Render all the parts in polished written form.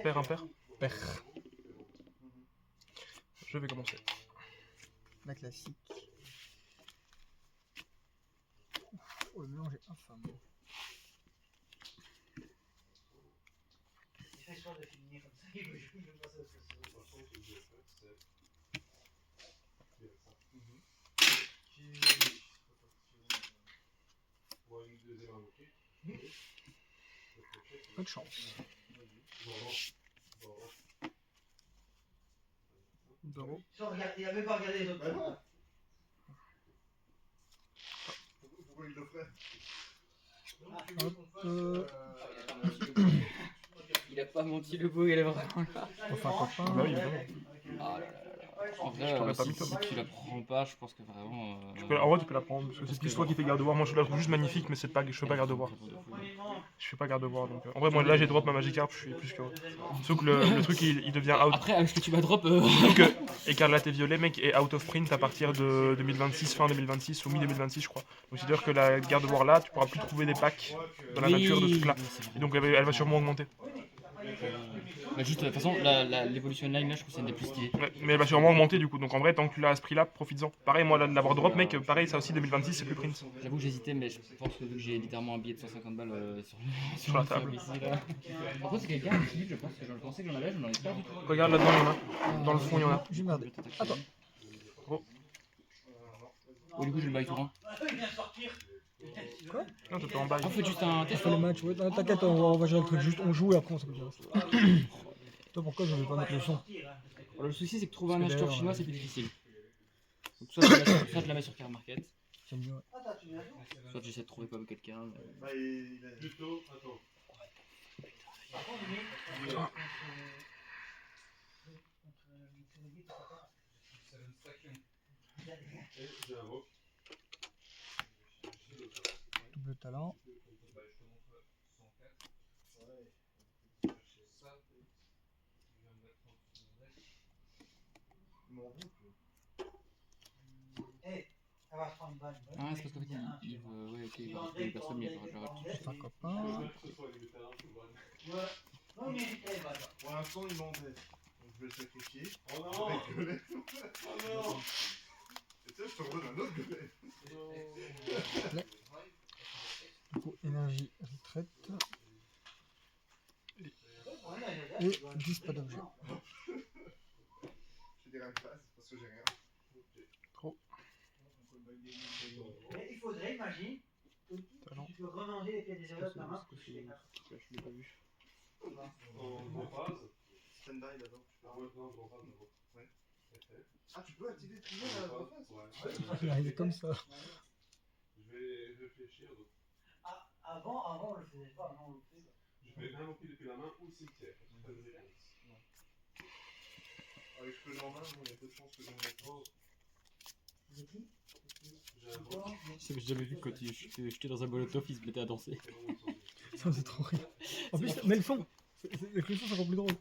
Paire, impair. Paire. Je vais commencer. La classique. Oh, le mélange est infâme. Il fait choix de finir comme ça, il veut jouer, je passe à autre chose. Peu de chance. Zéro. Il avait pas regardé les autres. Bah non. Pourquoi il le ferait? Il a pas menti le beau, il est vraiment là. On fait un copain. Bah oui, évidemment. Ah là là là. En Je t'aurais vrai, pas si, mis toi. si tu la prends pas, je pense que vraiment. En vrai, tu peux la prendre, parce que c'est plus toi qui fais garde-voir. Moi, je la trouve juste magnifique, mais c'est pas, je fais pas garde-voir. Je fais pas garde-voir, donc... En vrai, moi, là, j'ai drop ma Magikarp, je suis plus que... Sauf que le truc, il devient out... Après, avec ce que tu vas drop. Donc, Écarlate et Violet, mec, est out of print à partir de 2026, fin 2026 ou mi-2026, je crois. Donc, c'est-à-dire que la garde-voir là, tu pourras plus trouver des packs dans la nature de ce truc-là. Et donc, elle va sûrement augmenter. Bah juste, de toute façon, l'évolution line là, je trouve que c'est une des plus stylées. Ouais, mais elle va sûrement augmenter du coup, donc en vrai, tant que tu l'as à ce prix-là, profites-en. Pareil, moi, l'avoir drop, mec, pareil, ça aussi, 2026, c'est plus print. J'avoue que j'hésitais, mais je pense que vu que j'ai littéralement un billet de 150 balles Sur la table. ici, là. Par contre, c'est quelqu'un un petit je pense que je pensais que j'en avais, je n'en ai pas du tout. Regarde là-dedans, il y en a. Dans le fond, il y en a. J'ai merdé. Attends. Oh. Oh, du coup, j'ai le bail tout rang. Il vient de sortir. Quoi? Non, tu peux en bail. On fait juste un On test. fait le match, ouais. Non, t'inquiète, on va gérer le truc. Juste on joue et après on s'appelle. Toi, pourquoi je vais pas mettre le son? Alors, le souci, c'est que trouver un Parce que acheteur d'ailleurs, chinois, c'est plus difficile. Donc, soit je la mets sur Car Market, J'aime bien. soit j'essaie de trouver comme quelqu'un. Bah, il a... Plutôt, attends. Double talent. Ça va se prendre une balle. Ah, c'est parce qu'en fait, ouais, ok, il va retrouver une personne, mais j'aurais tout. C'est un copain. Non, mais il est balle. Pour l'instant, il m'embête. Donc je vais le sacrifier. Oh non! Avec Gueulet. Oh non! Et tu sais, je te redonne un autre Gueulet. Du coup, énergie, retraite. Et 10 pas d'objet. Je dirais une phase parce que j'ai rien. Mais il faudrait, imagine, que tu peux remanger les pieds des autres dans la main. Je l'ai pas vu. En phase? Stand-by d'abord. Ah ouais, non, en phase d'abord. Ouais. Ok. Ah, tu peux activer tout le monde à la phase? Ouais. Il est arrivé comme ça. Je vais réfléchir. Donc. Avant, on le faisait pas, maintenant on le fait. Je vais invoquer depuis la main ou le cimetière. Pas de réponse. Avec ce que j'ai en main, il y a peu de chances que je me mette trop. C'est qui? J'invoque. C'est que j'avais vu que quand j'étais dans un molotov, il se mettait à danser. Ça, c'est trop rire. En plus, mais le son, avec le son, c'est encore plus drôle.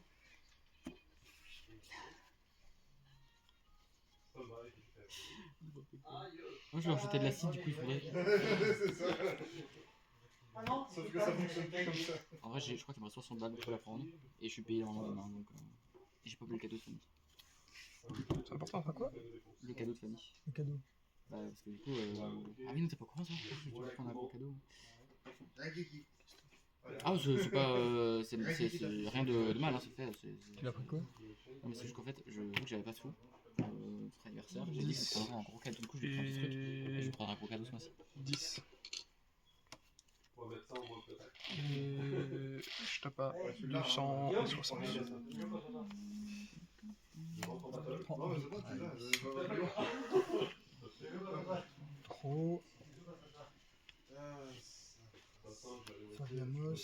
Moi, je vais rajouter de l'acide, du coup, il faudrait. C'est ça. Ah non, Sauf que ça fonctionne plus comme ça. En vrai, je crois qu'il me reste 60 balles pour la prendre. Et je suis payé en lendemain, donc. Et j'ai pas oublié le cadeau de famille. C'est important. Enfin, quoi? Le cadeau de famille. Le cadeau. Bah, parce que du coup. Ah oui, non, t'es pas au courant ça? Je dois prendre un gros cadeau. Un Kiki. Ah, c'est pas. C'est rien de mal, hein, c'est fait. Tu l'as pris quoi? Non, mais c'est juste qu'en fait, vu que j'avais pas de sous pour notre anniversaire, j'ai dit que je prendrais un gros cadeau. Du coup, je vais prendre ce truc et je vais prendre un gros cadeau ce mois-ci. 10. On va mettre ça en moins peut-être. Et je tape à 260. Non, mais c'est pas tout ça. Trop. Fabiamos.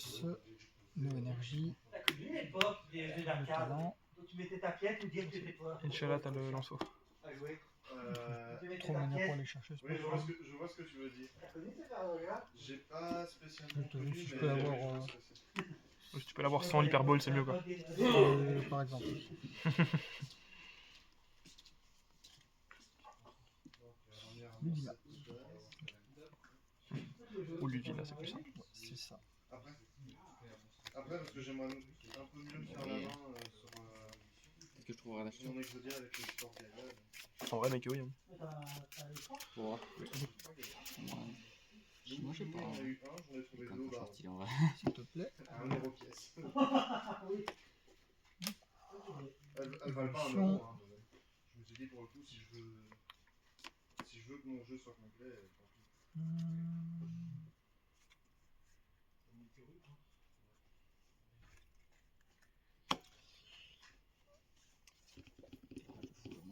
No énergie. T'as connu l'époque des jeux d'arcade Talent. où tu mettais ta pièce pour dire que t'étais pas Inch'Allah, t'as le lanceau. à jouer. Tu mettais Trop ta manière pour pièce. aller chercher. Oui, je vois ce que tu veux dire. T'as connu ces jeux-là? J'ai pas spécialement Je te connu, dis, si je mais peux avoir, je vois ce que c'est. Si tu peux l'avoir sans l'hyperball, c'est mieux quoi. Par exemple. Donc, Ludima. Luigi, là, c'est plus simple. C'est ça. Après, parce que j'aimerais un peu mieux me faire la main sur Est-ce que je trouverai d'acheter mon Exodia avec le support Gaga. En vrai, mec, oui. Hein. Mais t'as l'écran? pour voir? Moi, je sais pas. J'en ai eu un, j'en ai trouvé Quand deux au je bar. suis stylé en vrai. S'il te plaît. À 1€ pièce. Oui. Elles valent pas 1€. Hein. Je me suis dit pour le coup, si je veux que mon jeu soit complet, tant pis. On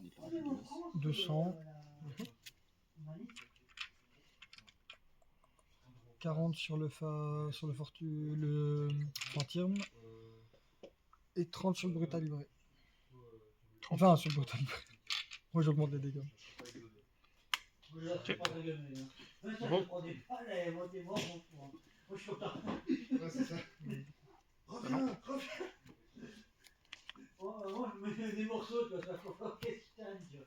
est pas dégueulasse. 200. 40 sur le Fantirm. Et 30 sur le Brutal livré. Enfin, sur le Brutal livré. Moi, j'augmente les dégâts. Ok. Bon. Moi, t'es mort, moi, je suis content. Ouais, c'est ça. Reviens. Moi, je me mets des morceaux, tu vois, ça faut pas qu'est-ce que t'as, tu vois.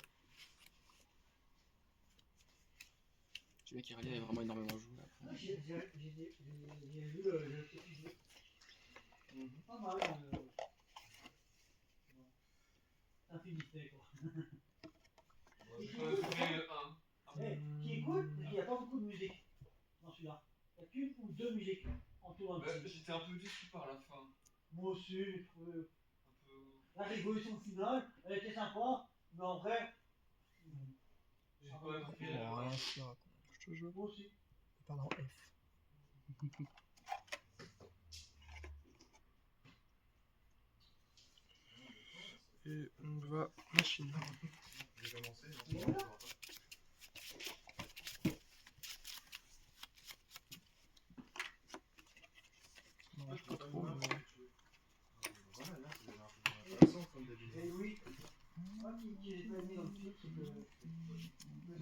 Celui-là qui rallie avait vraiment énormément joué après. Ouais, j'ai vu le petit jeu. Pas mal. Ça finissait, quoi. Qui écoute, il n'y a pas beaucoup de musique dans celui-là. Il n'y a qu'une ou deux musiques en tout en petit. J'étais un peu déçu par la fin. Moi aussi, j'ai trouvé Un peu. la révolution finale, elle était sympa, mais en vrai, J'ai quand même fait. Voilà, c'est ça. Je te jure. moi aussi. Pardon, F. Et on va machine. J'ai commencé. Non, pas trop, mais... Voilà, là, c'est intéressant comme d'habitude. Et oui, moi qui l'ai pas mis dans le truc, c'est que.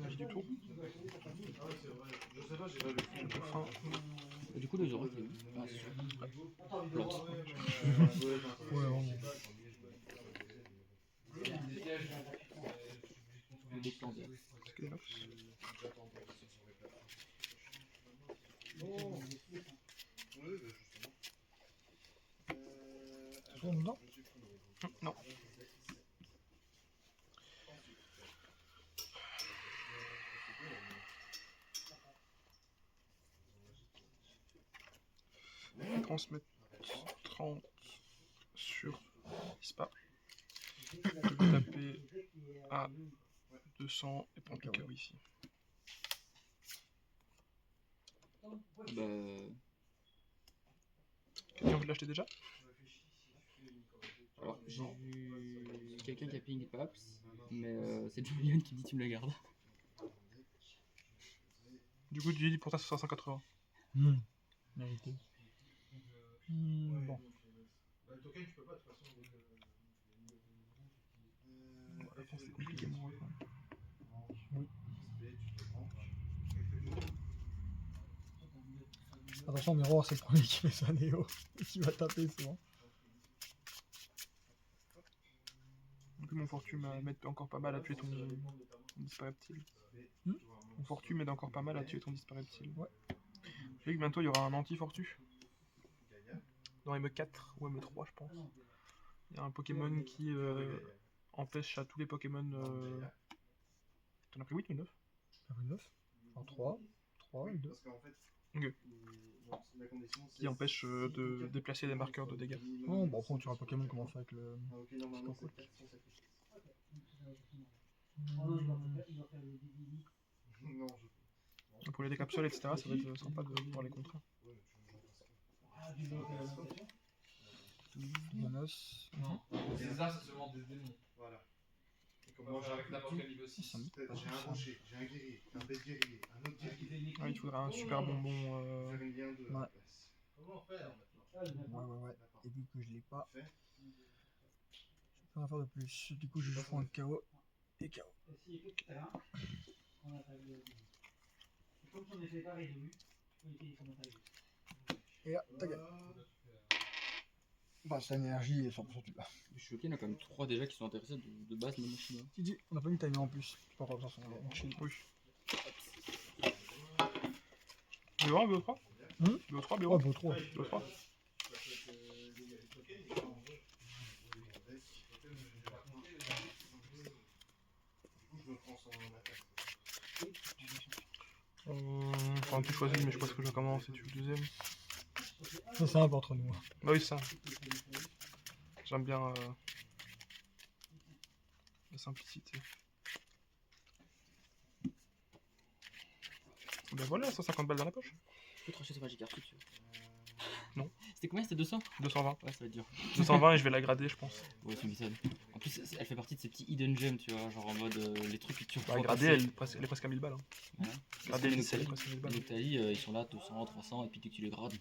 L'âge du tour. Ah ouais, c'est vrai. Je sais pas, j'ai pas vu le film. Enfin, Et du coup, le Zoro, c'est ah, c'est sûr. Attends, Plante. Ouais, vraiment. Des plantes. Skelops. Oui, bah justement. Ça tourne dedans? Non. Transmettre 30 sur Spa. Taper à 200 et prendre le KO ici. Bah. Quelqu'un veut l'acheter déjà? Alors, j'ai vu quelqu'un qui a ping Paps, mais c'est Julian qui dit tu me la gardes. Du coup, tu dis pour ta 580. Mérité. Bon. Le token, tu peux pas de toute façon. La France, c'est compliqué, moi. Oui. Attention, Miroir, c'est le premier qui fait ça, Néo. Qui va taper souvent. Donc mon fortune m'aide encore pas mal à tuer ton dispareptile. Mon fortune m'aide encore pas mal à tuer ton dispareptile. Ouais. J'ai vu que bientôt il y aura un anti-fortu. Dans M4 ou M3 je pense. Il y a un Pokémon qui empêche à tous les Pokémon... T'en as pris 8 ou 9? J'en ai 9. Enfin 3. 3 et 2. Parce qu'en fait, Ok. la condition, c'est Qui empêche de déplacer des marqueurs de dégâts. Oh, bon, après, on tire un Pokémon, comment faire avec le. Ok, normalement, c'est 400 sacrifices. Oh non, il va faire le DDI. Non, je. Pour les décapsules, etc., ça va être sympa de pouvoir les contrer. Ouais, mais tu veux que j'en fasse quoi? Ah, du bloc à l'impression. Jonas. Non, César, c'est seulement des démons. Voilà. Et comme On moi, va faire avec n'importe quel niveau 6. j'ai un rocher, j'ai un guerrier, un bête guerrier, un autre guerrier. Ah, il te faudra un super bonbon. Faire une lien de Ouais. la place. Comment faire Ouais. Et vu que je l'ai pas, Fait. je peux rien faire de plus. Du coup, je joue un KO et KO. Et s'il y a quelques terrains, on attaque le. Et comme son effet pas résolu, tu peux utiliser son attaque. Et là, t'as gagné. Bah, sa énergie est 100% tu l'as. Je suis choqué, il y en a quand même 3 déjà qui sont intéressés de base, même chinois. Titi, on a pas mis timer en plus. Tu peux pas faire ça sur son shield. Oui. BO1, BO3 BO3, BO1 Ouais, beau trop. BO3 Je me transforme en attaque. Enfin, tu choisis, mais je pense que je commence et tu le deuxième. C'est simple entre nous. Bah oui, ça. J'aime bien la simplicité. Bah voilà, 150 balles dans la poche. Je peux te racheter ce Magic Arthur, tu veux. Non. C'était combien? C'était 200? 220. Ouais, ça va être dur. 220 et je vais la grader, je pense. Ouais, tu m'étonnes. En plus, elle fait partie de ces petits hidden gems, tu vois, genre en mode les trucs que tu Bah, vois grader, passer. elle est presque à 1000 balles. Hein. Voilà. Grader, Les elle est Noctali, presque à 1000 balles. les Noctali, ils sont là 200, 300, et puis dès que tu les grades.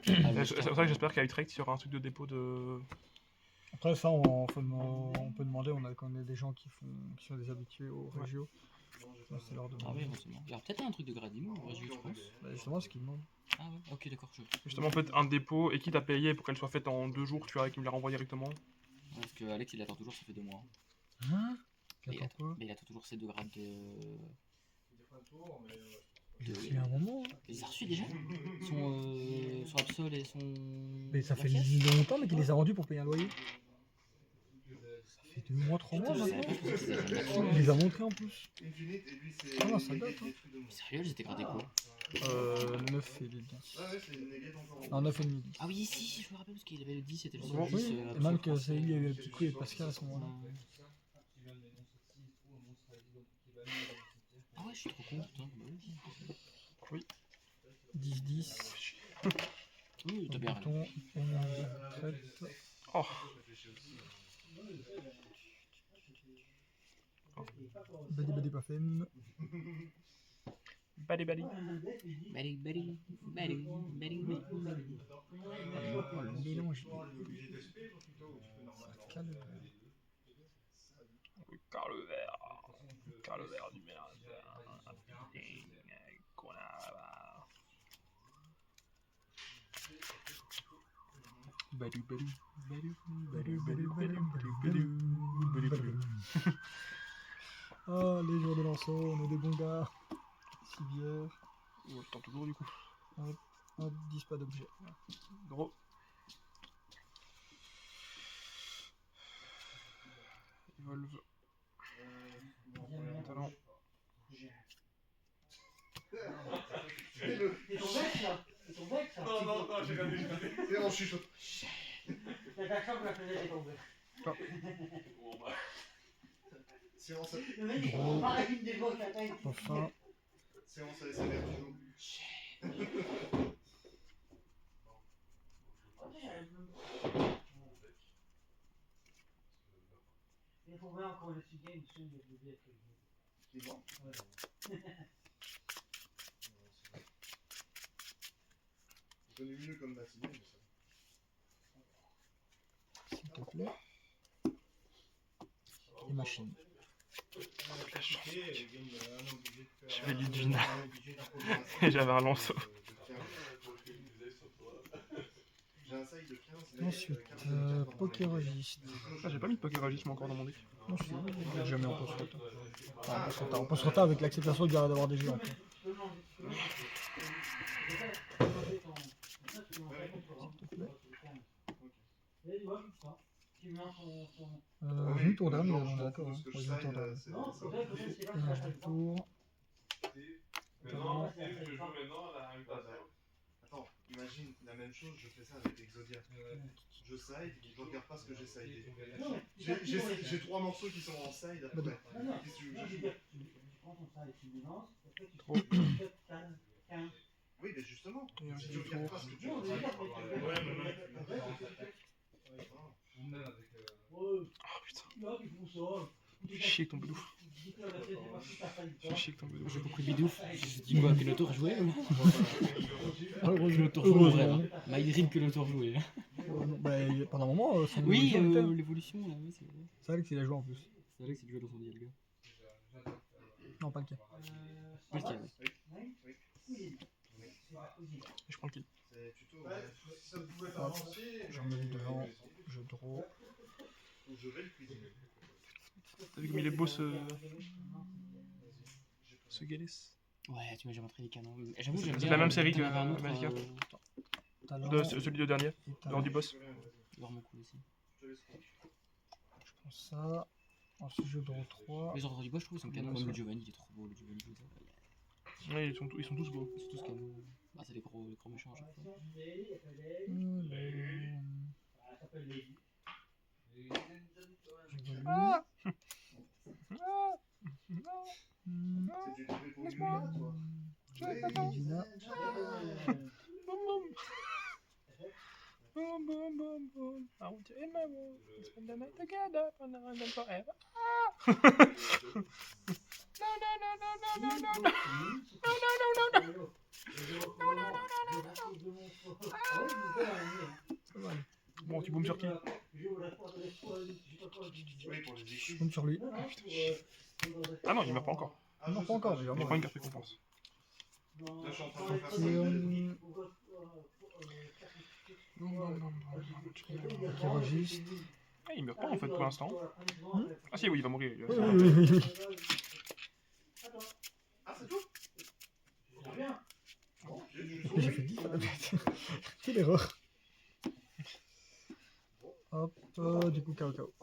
C'est pour ça que j'espère qu'à Utrecht, il y aura un truc de dépôt de. Après, ça, on peut demander. On connaît des gens qui sont des habitués aux régios. Ça, c'est leur Ah demande. oui, éventuellement. Il y aura peut-être un truc de gradimo au région, je pense. Bah, justement, ce qu'ils demandent. Ah ouais, ok, d'accord. Justement, peut-être un dépôt et quitte à payer pour qu'elle soit faite en 2 jours, tu vois, et qu'il me la renvoie directement. Parce que Alex, il attend toujours, ça fait 2 mois. Hein? Mais il, Attends quoi? mais il attend toujours ses 2 grades de. Il y a un moment. Hein. Il les a reçus déjà son Absol et son. Mais ça fait Machias. longtemps, mais qu'il les a rendus pour payer un loyer. Ça fait 2 mois, 3 mois Je savais maintenant. pas, je pensais qu'ils avaient jamais reçu. Il les a montrés en plus. Infinite, et lui, c'est. Ah non, ça date, hein. Mais sérieux, ils étaient gradés quoi? 9 et les 10. Ah ouais, c'est une négate encore. Non, 9 et demi 10. Ah oui, si, je me rappelle parce qu'il avait le 10, c'était le seul Bon, 10. Oui, et même que c'est il y a eu le petit coup avec Pascal à ce moment-là. Ah ouais, je suis trop con, putain. Bah oui. 10-10. Oui, t'as bien raison. Bouton, énergie, retraite. Oh, Badi badi pas femme. bali bali. Mélange. Ça cale. Car le verre du merde. Badou badou. Badou badou badou badou badou badou. Ah, les jours de Lançon, on est des bons gars. Civière. Oh, je tente toujours du coup. Hop, 10 pas d'objet. Gros. Evolve. Talent. C'est ton mec là? C'est ton mec ça? Non, j'ai regardé. Et on chuchote. T'as l'accent que la fenêtre est tombée. Bon, bah. Séance Le mec il prend pas la ligne des voix la taille. Enfin, ASMR du jour. Il faut voir encore le sujet, une chaîne de bébé avec le Qui est mort. Je connais mieux comme matinée, mais ça. s'il te plaît. Et machine. J'avais Lidvina. Et j'avais un lanceau. J'ai un side de 15. Ensuite, Pokéregistre. Ah, j'ai pas mis de Pokéregistre encore dans mon deck. Non, je suis jamais en post-rota. Enfin, en post-rota. En post-rota avec l'acceptation qu'il y aura d'avoir des géants. S'il te plaît. J'ai une tour d'âme, on est d'accord. Hein. Ouais, j'ai une tour d'âme. Énergie du tour. Maintenant, je joue maintenant à la invitation. Attends, imagine la même chose, je fais ça avec Exodia. Je side, je regarde pas ce que j'ai sidé. J'ai 3 morceaux qui sont en side après. Qu'est-ce que tu veux que je joue? Oui, mais justement, si tu regardes pas ce que tu veux. Oh putain. Fais chier avec ton boudouf. Fais chier avec ton boudouf. J'ai beaucoup de bidouf. Je dis quoi, que le tour joué ou Heureusement. que le tour joué vraiment. Maïdrim que le tour joué. Bah, pendant un moment, son Oui, évolution était, hein. l'évolution là, oui, c'est vrai. C'est Alex qui l'a joué en plus. C'est Alex qui jouait dans son deal, le gars. Non, pas le cas. Pas le cas, ouais. Et je prends le kill. C'est tuto. Si ça pouvait avancer. J'en mets devant, je draw. Je vais le cuisiner. T'as vu comme il est beau ce Gallus? Ouais, tu m'as jamais montré les canons. Et j'avoue, j'aime C'est bien. la même série t'en que avais un autre, Magica. Talent, Celui de dernier, et talent. lors du boss. Vraiment cool aussi. Je prends ça. Ensuite, je draw 3. Les ordres du boss, je trouve, ils sont canons. Même le Giovanni, il est trop beau, le Giovanni comme ça. Ouais, ils sont tous beaux. Ils sont tous canons. Bah, c'est les gros méchants à chaque fois. Ah C'est du TV pour Julia, toi. Regina. Boom, boom, boom, boom. I want you in my world. Let's spend the night together and then forever. No, no, no, no, no, no, no, no. No, no, no, no, no. Bon, tu boomes sur qui? Oui, pour les Je équipes. compte sur lui. Ah non, il meurt pas encore. Ah, Non, je pas sais encore, pas. déjà. Il prend une carte récompense. Là, je suis en train de faire ça. Qui registre. Ah, il meurt pas en fait pour l'instant. Ah si, oui, il va mourir. Il va Oui, faire- oui, oui, oui. Ah, c'est tout? Bon, J'ai fait 10 à la bête. Quelle erreur. Hop, du coup, KO.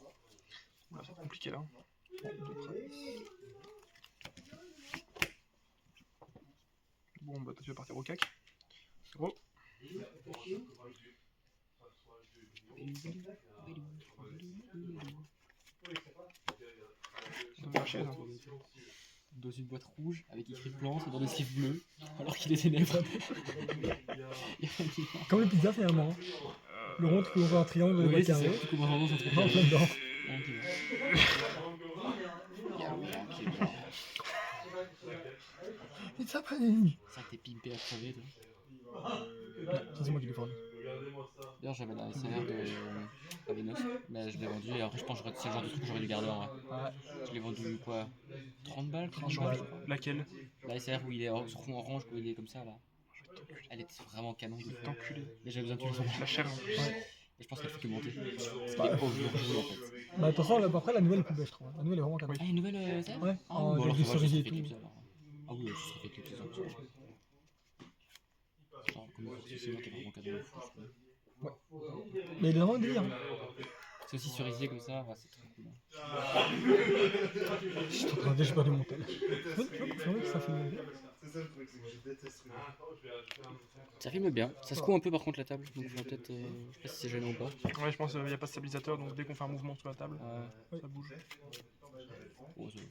Oula, c'est compliqué là. Bon, bah toi tu vas partir au cac. Gros. Ça me fait chier, ça. Dans une boîte rouge avec écrit plante et dans des chiffres bleus, alors qu'il est ténèbres. Comme les pizzas finalement. Hein. Le rond, tu ouvres un triangle, le Oui, c'est ça. carré. Du coup, moi, vraiment, c'est trop Non, bien. plein dedans. It's happening. C'est vrai que t'es pimpé à crever, toi. Ça, c'est moi qui l'ai formé. D'ailleurs, j'avais la SLR de Avinos, mais je l'ai vendu et après, je pense que c'est le genre de truc que j'aurais dû garder en vrai. Ouais. Je l'ai vendu quoi 30 balles 30 30 balles. balles. Laquelle? La SLR où il est sur fond orange, où il est comme ça là. Elle était vraiment canon. Je vais t'enculer. Mais j'avais besoin de tuer La chair. Et je pense qu'elle fait que monter. C'était Bah, overjoué en fait. Bah, de toute façon, après, la nouvelle est plus belle, je trouve. La nouvelle est vraiment canon. Ah, une nouvelle SLR Ouais, Ah, en bon, alors du ça va, cerisier je et serais fait tout. clipser, alors. Ah oui, je serais fait clipser sans ça. Genre, comme c'est moi qui est vraiment canon de fou, je trouve. Mais il est vraiment délire. Hein. C'est aussi cerisier comme ça, ouais, c'est trop cool. Je suis en train de dire, j'ai perdu mon tel. Tu peux confirmer que ça fait bien. C'est ça le truc, c'est que je déteste ce Ça filme bien. Ça secoue un peu par contre la table, donc il faudra peut-être. Je sais pas si c'est gênant ou pas. Ouais, je pense qu'il n'y a pas de stabilisateur, donc dès qu'on fait un mouvement sur la table, ça bouge. Oh, c'est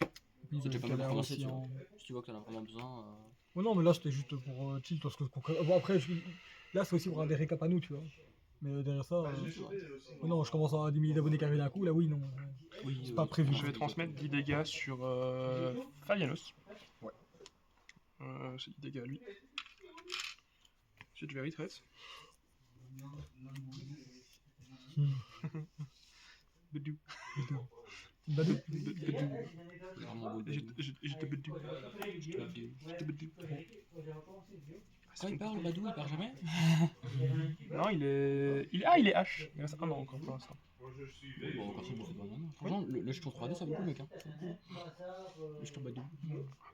Puis, déjà pas mal il a commencé, aussi tu vois. en- Si tu vois que t'en as vraiment besoin. Ouais, non, mais là, c'était juste pour chill. Parce que, bon, après, là, c'est aussi pour un des récaps à nous, tu vois. Mais derrière ça. Non, je commence à avoir 10 000 abonnés carrés d'un coup, là, oui, non. Oui, C'est pas prévu. Je vais transmettre 10 dégâts sur Fabianos. Ouais. C'est 10 dégâts à lui. Ensuite, je vais retreat. Bedou. Badou. C'est vraiment beau le Je Badou. te bedou. Je te bedou. Quand il parle, Badou, il parle jamais. Non, il est H. Il reste un an encore pour l'instant. Bon, encore ça, c'est pas mal. Franchement, le jeton 3D, ça vaut le coup, mec. Hein. Le jeton Badou.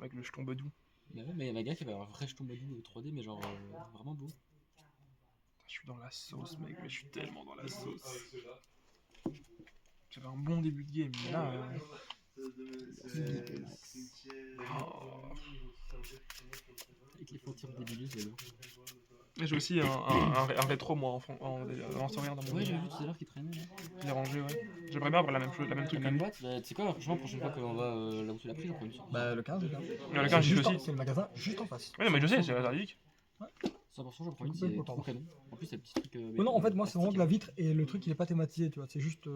Avec le jeton Badou. Mais ouais, mais il y a ma gars qui va avoir un vrai jeton Badou 3D, mais genre vraiment beau. Je suis dans la sauce, mec, mais je suis tellement dans la sauce. J'avais un bon début de game, mais là. Oh. Avec les frontières débiles, c'est lourd. J'ai aussi un rétro, moi, en lanceur dans mon Ouais, j'ai jeu. vu tout à l'heure qu'il traînait là. Il est rangé, ouais. J'aimerais bien avoir la même chose, la même La truc que même lui. boîte, bah, tu sais quoi, franchement, la prochaine fois qu'on va là où tu l'as pris, j'en prends une sur. Bah, le 15, le 15. Mais le 15, j'y Juste suis en- aussi. C'est le magasin juste en face. Ouais, non, mais je sais, c'est réservique. 100%, j'en prends une, Coupé c'est pour trop toi. canon. En plus, c'est le petit truc. Ouais, non, en fait, moi, c'est vraiment de la vitre et le truc, il est pas thématisé, tu vois. C'est juste.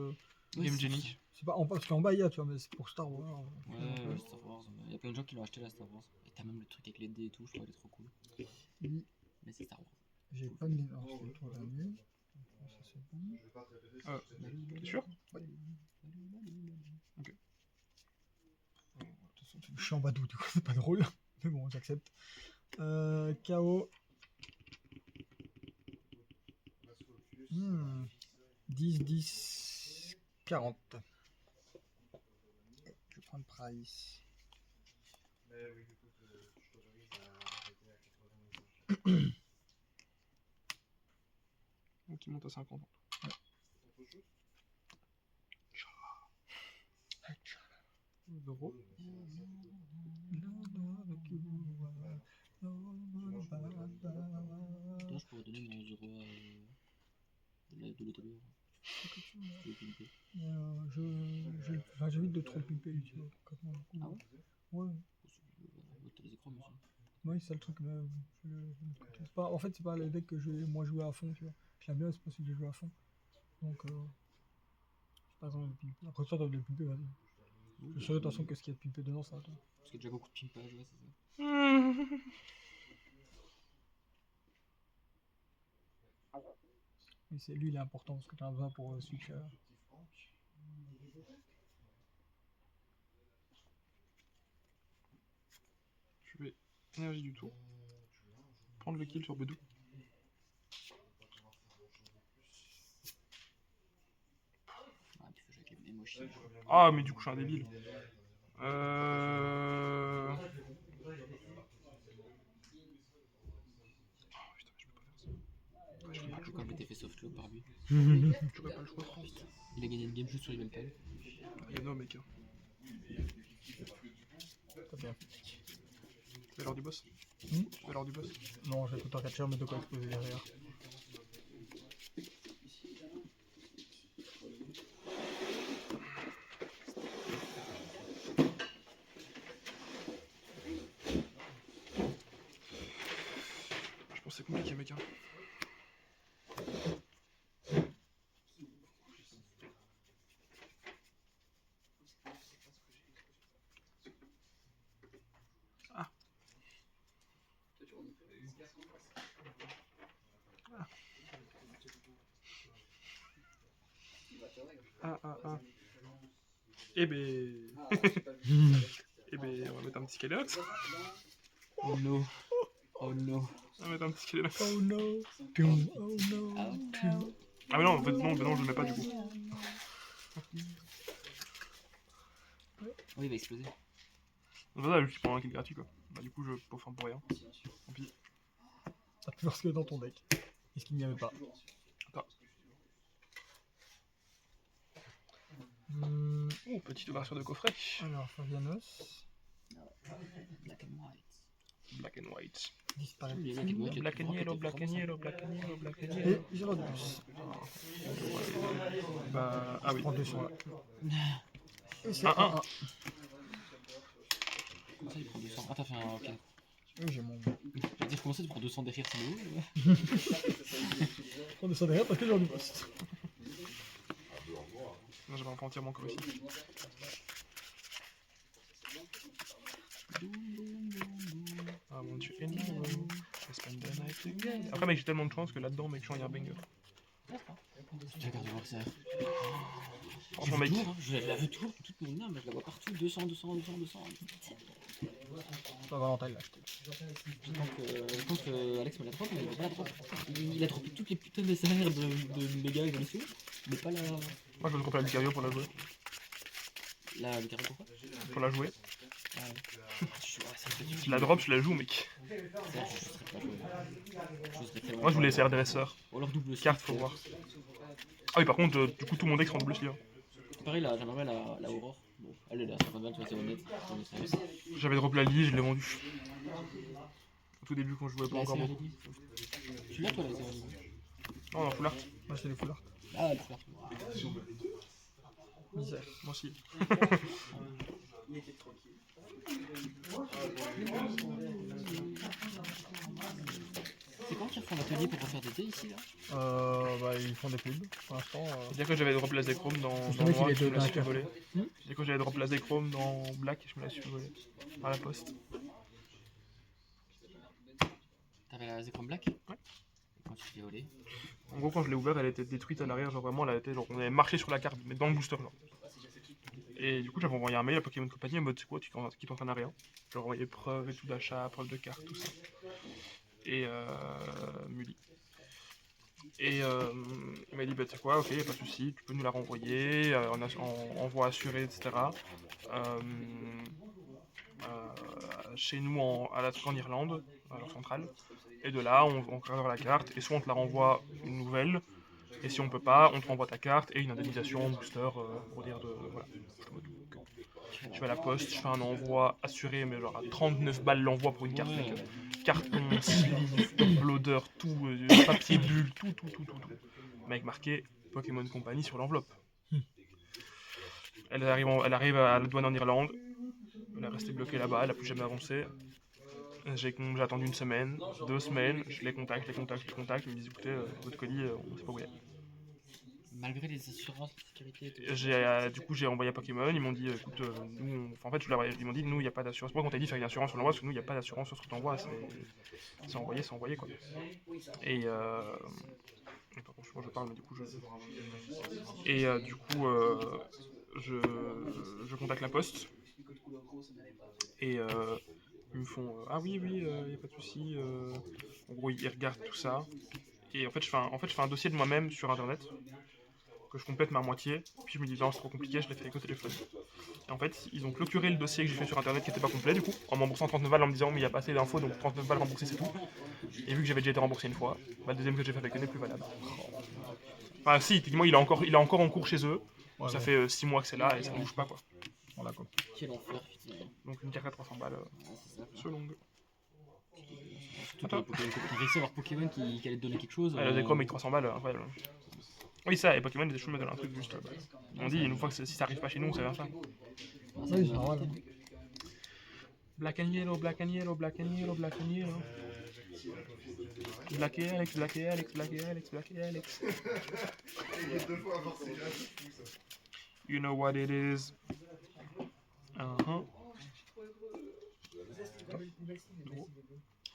Game Genie. C'est pas, parce qu'en bas, il y a, tu vois, mais c'est pour Star Wars. Ouais, Star Wars. Il y a plein de gens qui l'ont acheté là, Star Wars. Et t'as même le truc avec les dés et tout, je trouve, il est trop cool. Oui. Mais c'est Star Wars. J'ai pas mis. Alors, c'était le tour dernier. Ça, c'est bon. T'es sûr? Je suis en badou, du coup, c'est pas drôle. Mais bon, j'accepte. KO. 10, 10, 40. Je vais prendre Price. Donc il monte à 50 ans. Zoro. Toi, je pourrais donner mon 0 de l'automobile. Je vais pimper. J'évite de trop le pimper, tu vois, concrètement. Ah ouais? Ouais. T'as les écrans, monsieur. Ouais, c'est ça le truc, mais c'est pas, en fait, c'est pas le deck que je vais moi jouer à fond, tu vois. Je l'aime bien, c'est pas celui que j'ai joué à fond. Donc, j'ai pas besoin de le pimper. Après, toi, t'as de le pimper, vas-y. Je suis sûr de toute façon que ce qu'il y a de pimper dedans, ça attend. Parce qu'il y a déjà beaucoup de pimpage, ouais, c'est ça. Mais lui, il est important parce que t'en as besoin pour switch. Je vais énergie du tour. Prendre le kill sur Bedou. Ah, tu fais jouer avec les mochis. Ah, mais du coup, je suis un débile. Oh, putain, je peux pas faire ça. Je me rappelle quand je m'étais fait soft lock par lui. J'aurais pas le choix, je pense. Il a gagné une game juste sur Elemental. Il y en a, mec. T'as bien. Tu fais l'heure du boss? Hmm? Tu fais l'heure du boss? Non, j'ai tout en catcher, mais de quoi exploser derrière. Je pense que c'est compliqué, mec. Ah. Ah. Eh ben... Eh ben, on va mettre un petit Skylox. Oh no. Oh no. On va mettre un petit Skylox. Oh no. Oh no. Ah mais non, en fait, non, je le mets pas du coup. Oh, il va exploser. C'est ça, juste prendre un kill gratuit quoi. Bah du coup, je peaufin pour rien. Tant pis. T'as plus parce que dans ton deck. Est-ce qu'il n'y avait pas? Attends. Oh, petite ouverture de coffret. Alors, Fabianos. Black and white. Black and white. Disparaît. Les black and white, Black and yellow, black and yellow, black and yellow, black and yellow. Et Gyrodus. Bah, ah oui. Prends 200 là. Et c'est 1-1. 1-1. Comment ça, il prend 200? Ah, t'as fait un. Ok. Oui, j'ai mon. J'allais dire, comment ça, tu prends 200 derrière, c'est le Je prends 200 derrière parce que j'ai du poste. Non, j'avais un point entièrement encore ici. Ah mon dieu, énorme. Let's spend the night together. Après, mec, j'ai tellement de chance que là-dedans, mec, je suis en banger. Je regarde voir ça. Franchement, mec. Je la veux toujours, toute mon âme, je la vois partout. 200. Pas Valentin l'a acheté. Tant que Alex me la drop, mais il va pas la drop. Il a droppé toutes les putains de SR de méga évolution, mais pas la. Moi, je vais dropper la Lucario pour la jouer. La Lucario pourquoi? Pour la jouer. Ah ouais. Je la drop, je la joue, mec. Moi, je voulais essayer dresseur. Ou alors double Carte, faut voir. Ah oui, par contre, du coup, tout mon deck sera en double sleeve. Pareil, là, j'aimerais la Aurore. Bon, elle est là, 120, tu vois, c'est honnête. J'avais drop la Lige, je l'ai vendue. Au tout début, quand je jouais pas encore beaucoup. Tu l'as, toi, la SR? Non, non, full art. Moi, c'est les full art. Ah, le fleur. Misère. Moi aussi. C'est quand qu'ils refont l'atelier pour refaire des dés ici, là? Bah, ils font des pubs pour l'instant. C'est-à-dire que j'avais drop la Zechrome dans savais Noir, qu'il je était me la suis vainqueur. volée. C'est-à-dire que j'avais drop la Zechrome dans Black, je me la suis volée. Par la poste. T'avais la Zekrom Black? Ouais. Et quand tu l'as volée? En gros, quand je l'ai ouvert, elle était détruite à l'arrière, genre vraiment, elle était, genre, on avait marché sur la carte, mais dans le booster, genre. Et du coup, j'avais envoyé un mail à Pokémon Company en mode, c'est quoi, tu t'entraînes à rien. J'ai envoyé preuve et tout d'achat, preuve de carte, tout ça. Et Muli. Et il m'a dit, bah tu sais quoi, ok, pas de soucis, tu peux nous la renvoyer, en envoi assuré, etc. Chez nous, à la truc en Irlande, centrale. Et de là, on regarde la carte, et soit on te la renvoie une nouvelle, et si on peut pas, on te renvoie ta carte et une indemnisation, booster, pour dire de. Voilà. Je vais à la poste, je fais un envoi assuré, mais genre à 39 balles l'envoi pour une carte avec carton, sleeve, uploader, tout, papier bulle, tout. Mec marqué Pokémon Company sur l'enveloppe. Elle arrive à la douane en Irlande, elle est restée bloquée là-bas, elle a plus jamais avancé. J'ai attendu une semaine, 2 semaines, je les contacte, ils me disent écoutez, votre colis, on sait pas où il est. Malgré les assurances, la sécurité et tout. Du coup, j'ai envoyé à Pokémon, ils m'ont dit écoute, nous, en fait, ils m'ont dit nous, il n'y a pas d'assurance. Pourquoi on t'a dit de faire une assurance sur l'envoi? Parce que nous, il n'y a pas d'assurance sur ce que t'envoies, c'est envoyé quoi. Et pardon, moi je parle, mais du coup, je contacte la poste. Et ils me font ah oui, y a pas de souci. En gros, ils regardent tout ça. Et en fait, je fais un dossier de moi-même sur internet que je complète ma moitié. Puis je me dis non, c'est trop compliqué, je l'ai fait avec le téléphone. Et en fait, ils ont clôturé le dossier que j'ai fait sur internet qui était pas complet du coup, en m'emboursant 39 balles en me disant mais il y a pas assez d'infos donc 39 balles remboursées c'est tout. Et vu que j'avais déjà été remboursé une fois, bah, le deuxième que j'ai fait avec eux n'est plus valable. Enfin si, techniquement il est encore en cours chez eux. Ouais, ça bon. fait 6 mois que c'est là et ça ne bouge pas quoi. Voilà quoi. Quel enfer, putain. Donc une carte à 300 balles, Ouais, c'est ça. ce long. Surtout pour les Pokémon, t'as réussi à avoir Pokémon qui allait te donner quelque chose. Le décrom avec 300 balles, incroyable. Oui, ça, et Pokémon, des choses me donnent un truc juste. On dit, une fois que si ça arrive pas chez nous, ça vient ça. Oui, c'est normal. Black and yellow, black and yellow, black and yellow, black and yellow. Black et Alex, black et Alex, black et Alex, black et Alex. Il y a 2 fois avoir c'est fou ça. You know what it is.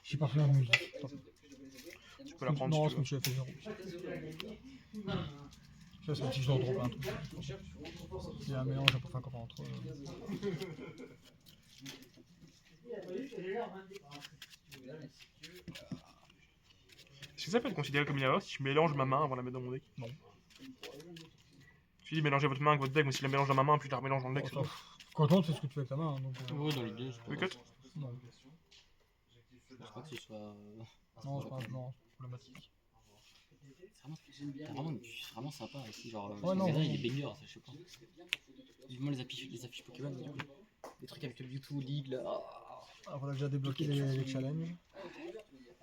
J'ai pas fait la musique. Tu peux la prendre Non, si tu je veux. me suis fait 0. Ça, c'est si je dois dropper un truc. Il y a un mélange à peu près entre. Est-ce que ça peut être considéré comme une erreur si je mélange ma main avant de la mettre dans mon deck? Non. Si je mélangez votre main avec votre deck, mais si je la mélange dans ma main puis je la remélange dans le deck, c'est Enfin, tout. quand on sait ce que tu fais avec ta main. Donc, Ouais, dans l'idée, c'est pas. Oui, cut. non, Je pense pas que ce soit. non, c'est pas non, c'est problématique. T'as vraiment sympa aussi, genre. Ouais, non, il non. est banger, ça, je sais pas. Vivement les affiches Pokémon, des trucs avec le Mewtwo League là. Alors, on a déjà débloqué les challenges.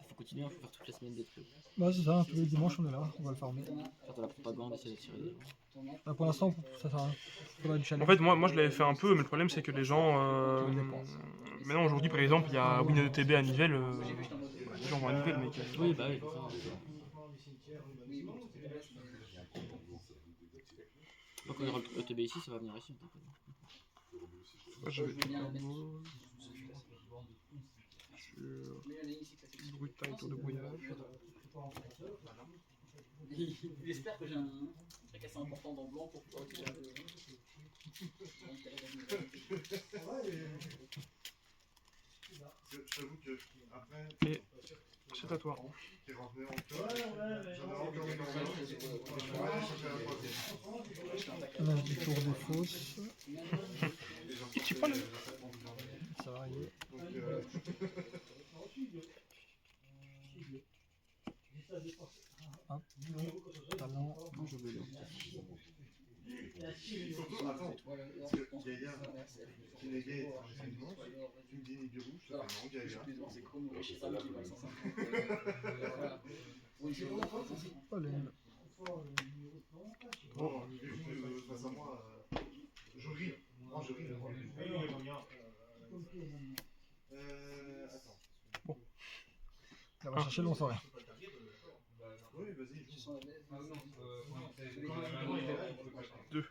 Faut continuer, faut faire toute la semaine des trucs. Bah, c'est ça, tous les dimanches on est là, on va le farmer. Faire de la propagande, essayer d'attirer des gens. Bah, pour l'instant, ça sert à rien. Faudra du En challenge. fait, moi je l'avais fait un peu, mais le problème c'est que les gens. Maintenant, aujourd'hui, par exemple, il y a Win ETB à Nivelles. Les gens vont à Nivelles, mec. Oui, bah oui, c'est ça. Donc, quand il y aura le ETB ici, ça va venir ici. Je vais tout sur Brutal Tour de brouillage. Il espère que j'ai un truc assez important dans le blanc pour pouvoir utiliser Je t'avoue que après. Et c'est à toi. Qui revenait encore. J'en ai encore une enveloppe. Je pourrais aller chercher la troisième. On a du tour des fausses. Et tu parles. Ça va arriver. Hop. Talent. Moi, je veux bien. Surtout, attends, parce que Gaïa, qui n'est gay, c'est dimanche, tu me dis Nibiru, je te fais non, Gaïa. Pollen. Bon, Nibiru, face à moi, je ris. Moi, je ris. Attends. Bon. On va chercher le long sans rien. Oui, vas-y, joue. 2.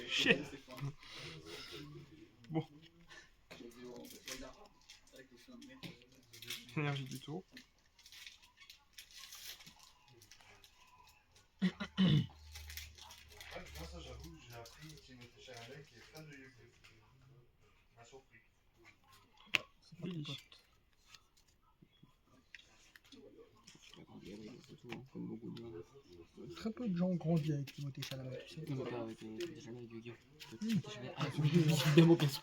Shit. Bon. Énergie du tour. Moi, ça, j'avoue, j'ai appris qu'il m'était chez un mec qui est fan de Yu-Gi-Oh! M'a surpris. C'est pas ton pote. Gabriel, c'est tout, hein, comme beaucoup de monde. Très peu de gens ont grandi avec Timothée Chalamet, tu sais. Non, mais pas avec Timothée Chalamet, avec Yu-Gi-Oh! Oui. Timothée Chalamet, ah, évidemment, bien sûr.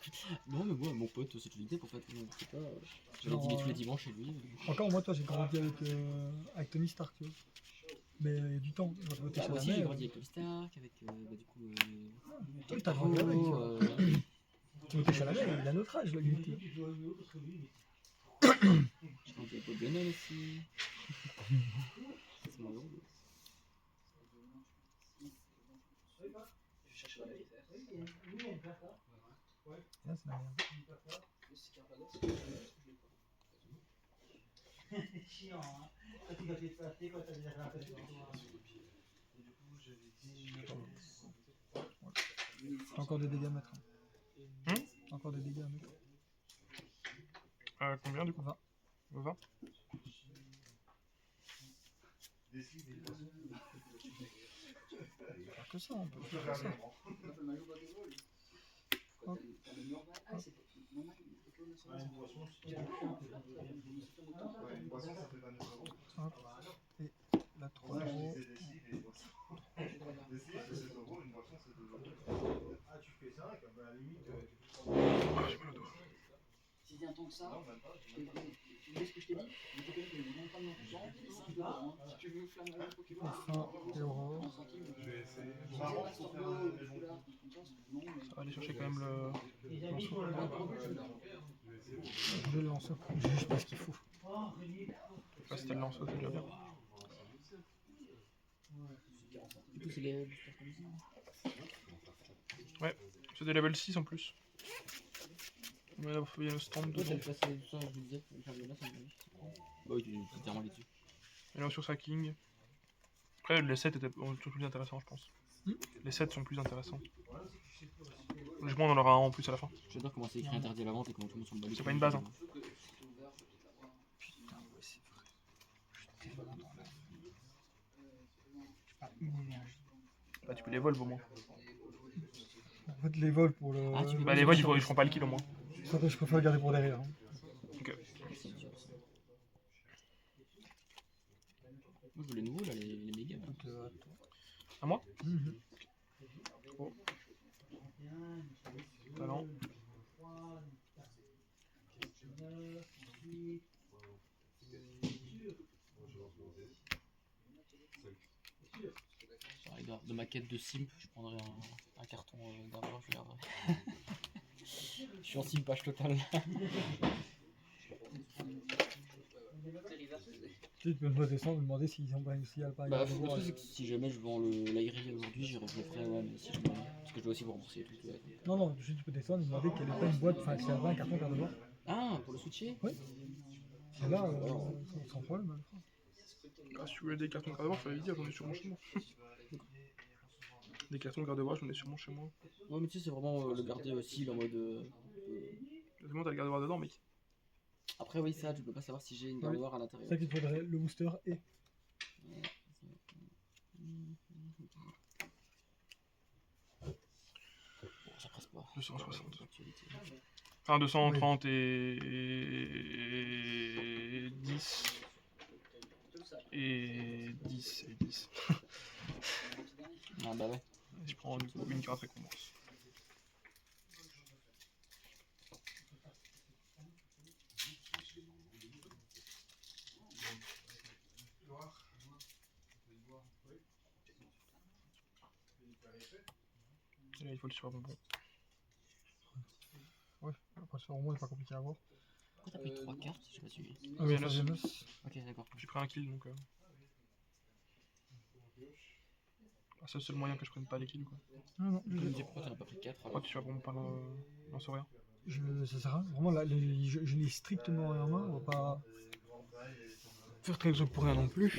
Non, mais moi, mon pote, c'est une idée pour faire, je sais pas, j'allais dîner tous les dimanches chez lui. Encore moi, toi, j'ai grandi avec Tony Stark, tu vois. Mais il y a du temps. Genre, Timothée Ah, moi aussi, Chalamet, j'ai grandi avec Tony Stark, avec, bah, du coup, toi, t'as grandi avec. Timothée Chalamet, il a notre âge, là, limite. j'ai grandi avec Bob Lennon aussi. C'est mon héros. Je cherche la vérité. Là, c'est la merde. C'est chiant, hein. Quand tu vas te passer, quand t'as des affaires à faire. T'as encore des dégâts à mettre. Hein. T'as encore des dégâts à mettre. Combien du coup? 20. 20. Pas que ça, on peut faire ça. Hop. Hop. Et la 3 euros. Ah, tu fais ça, comme à la limite, Si c'est un temps que ça, tu sais ce que je t'ai dit? Mais t'es connu que les monts pas de mon sang, c'est 5 euros. Hein. Si tu veux flammer un Pokémon, Et 1 euro. en centimes. je vais essayer. Si c'est un Storgo, le foulard, comme ça, non, mais. Ça va aller chercher quand même le. Les amis pour le Je le lance. Je juge pas ce qu'il faut. Oh, Rémi. Là, c'était le lance, c'est déjà bien. Du coup, c'est les boosters comme ça. C'est des level 6 en plus. Mais là, il y a le stand Toi, t'as dedans. passé ça, je vous disais, le Fabiola, ça me dit. Bah oui, tu es littéralement les dessus. Et là, sur Sacking. Après, les 7 étaient toujours plus intéressants, je pense. Les 7 sont plus intéressants. Logiquement, on en aura un en plus à la fin. J'adore comment c'est écrit interdit à la vente et comment tout le monde s'en bat les C'est couilles. pas une base, hein. Putain, ouais, c'est vrai. Je suis tellement dans la vie. J'ai pas une énergie. Bah, tu peux les vols au moins. En fait, les vols pour le. Ah, tu peux Bah, les vols, ils feront pas le kill au moins. Ça, je préfère garder pour derrière. Hein. Ok. C'est dur, ça. Moi, je veux les nouveaux, là, les méga. Là. Écoute, attends. À moi? Mhm. Talent. Pareil, de ma quête de simp, je prendrais un carton d'argent, je regarderai. Je suis en simpage total. Tu peux me descendre, me demander s'ils ont pas réussi à pas Bah, garder le voir. truc, c'est que si jamais je vends l'Airi aujourd'hui, je le ferai, ouais, mais si je me... Parce que je dois aussi vous rembourser et tout. Ouais. Non, non, juste tu peux descendre et demander quelle est pas une boîte, enfin, s'il y avait un carton garde voir. Ah, pour le switcher? Oui. Et là, sans problème. Hein. Ah, si tu voulais des cartons de garde-voir, fallait le dire, j'en ai sûrement chez moi. Des cartons de garde-voir, j'en ai sûrement chez moi. Ouais, mais tu sais, c'est vraiment le garder aussi en mode. Quasiment, t'as le garde-voir dedans, mec. Après, oui, ça, tu peux pas savoir si j'ai une garde-voir à C'est l'intérieur. ça qu'il te faudrait, le booster et. Bon, ça presse pas. 260. Enfin, 230 et 10. Et 10 et 10. Ah, bah ouais. Je prends du coup une carte récompense. Et là, il faut le super bonbon. Ouais, après, c'est vraiment pas compliqué à avoir. Pourquoi t'as pris 3 cartes? J'ai pas suivi. Ah oui, Janus. ça, Janus. Ok, d'accord. J'ai pris un kill donc. Ah, c'est le seul moyen que je prenne pas les kills quoi. Non, non, Je me disais pourquoi t'en as pas pris 4 Pourquoi tu super bonbon par lance rien? ça sert à rien. Vraiment, là, je n'ai strictement rien en main. On va pas faire très de trucs pour rien non plus.